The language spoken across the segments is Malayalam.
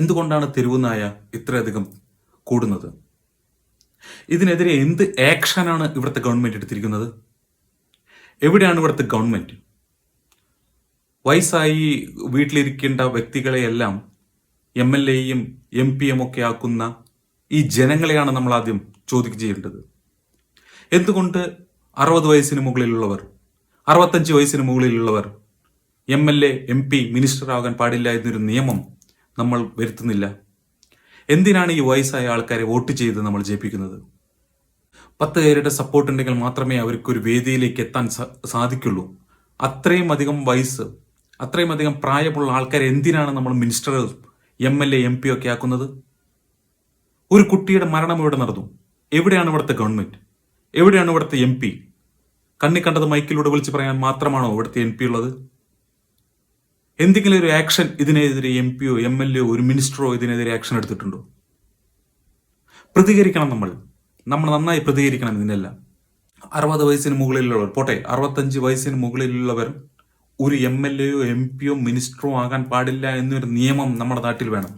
എന്തുകൊണ്ടാണ് തെരുവുനായ ഇത്രയധികം കൂടുന്നത്? ഇതിനെതിരെ എന്ത് ആക്ഷനാണ് ഇവിടുത്തെ ഗവൺമെന്റ് എടുത്തിരിക്കുന്നത്? എവിടെയാണ് ഇവിടുത്തെ ഗവൺമെന്റ്? വയസ്സായി വീട്ടിലിരിക്കേണ്ട വ്യക്തികളെയെല്ലാം MLA-യും MP-യും ഒക്കെ ആക്കുന്ന ഈ ജനങ്ങളെയാണ് നമ്മൾ ആദ്യം ചോദ്യം ചെയ്യേണ്ടത്. എന്തുകൊണ്ട് 60 വയസ്സിന് മുകളിലുള്ളവർ, 65 വയസ്സിന് മുകളിലുള്ളവർ MLA, MP, മിനിസ്റ്റർ ആകാൻ പാടില്ല എന്നൊരു നിയമം നമ്മൾ വരുത്തുന്നില്ല? എന്തിനാണ് ഈ വയസ്സായ ആൾക്കാരെ വോട്ട് ചെയ്ത് നമ്മൾ ജയിപ്പിക്കുന്നത്? 10 പേരുടെ സപ്പോർട്ട് ഉണ്ടെങ്കിൽ മാത്രമേ അവർക്കൊരു വേദിയിലേക്ക് എത്താൻ സാധിക്കുള്ളൂ. അത്രയും അധികം വയസ്സ്, അത്രയും അധികം പ്രായമുള്ള ആൾക്കാരെ എന്തിനാണ് നമ്മൾ മിനിസ്റ്റർ, MLA, MP ഒക്കെ ആക്കുന്നത്? ഒരു കുട്ടിയുടെ മരണം ഇവിടെ നടന്നു. എവിടെയാണ് ഇവിടുത്തെ ഗവൺമെന്റ്? എവിടെയാണ് ഇവിടുത്തെ MP? കണ്ണി കണ്ടത് മൈക്കിലൂടെ വിളിച്ച് പറയാൻ മാത്രമാണോ ഇവിടുത്തെ MP ഉള്ളത്? എന്തെങ്കിലും ഒരു ആക്ഷൻ ഇതിനെതിരെ MP-യോ MLA-യോ ഒരു മിനിസ്റ്ററോ ഇതിനെതിരെ ആക്ഷൻ എടുത്തിട്ടുണ്ടോ? പ്രതികരിക്കണം. നമ്മൾ നന്നായി പ്രതികരിക്കണം ഇതിനെല്ലാം. 60 വയസ്സിന് മുകളിലുള്ളവർ പോട്ടെ, 65 വയസ്സിന് മുകളിലുള്ളവർ ഒരു MLA-യോ MP-യോ മിനിസ്റ്ററോ ആകാൻ പാടില്ല എന്നൊരു നിയമം നമ്മുടെ നാട്ടിൽ വേണം.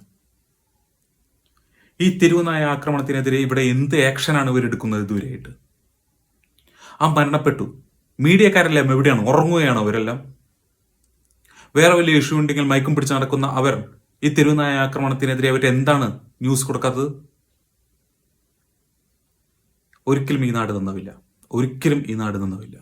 ഈ തെരുവുനായ ആക്രമണത്തിനെതിരെ ഇവിടെ എന്ത് ആക്ഷനാണ് ഇവരെടുക്കുന്നത് ഇതുവരെയായിട്ട്? ആ മരണപ്പെട്ടു. മീഡിയക്കാരെല്ലാം എവിടെയാണ്? ഉറങ്ങുകയാണോ അവരെല്ലാം? വേറെ വലിയ ഇഷ്യൂ ഉണ്ടെങ്കിൽ മയക്കും പിടിച്ച് നടക്കുന്ന അവർ ഈ തെരുവുനായ ആക്രമണത്തിനെതിരെ അവർ എന്താണ് ന്യൂസ് കൊടുക്കാത്തത്? ഒരിക്കലും ഈ നാട് നന്നാവില്ല. ഒരിക്കലും ഈ നാട് നന്നാവില്ല.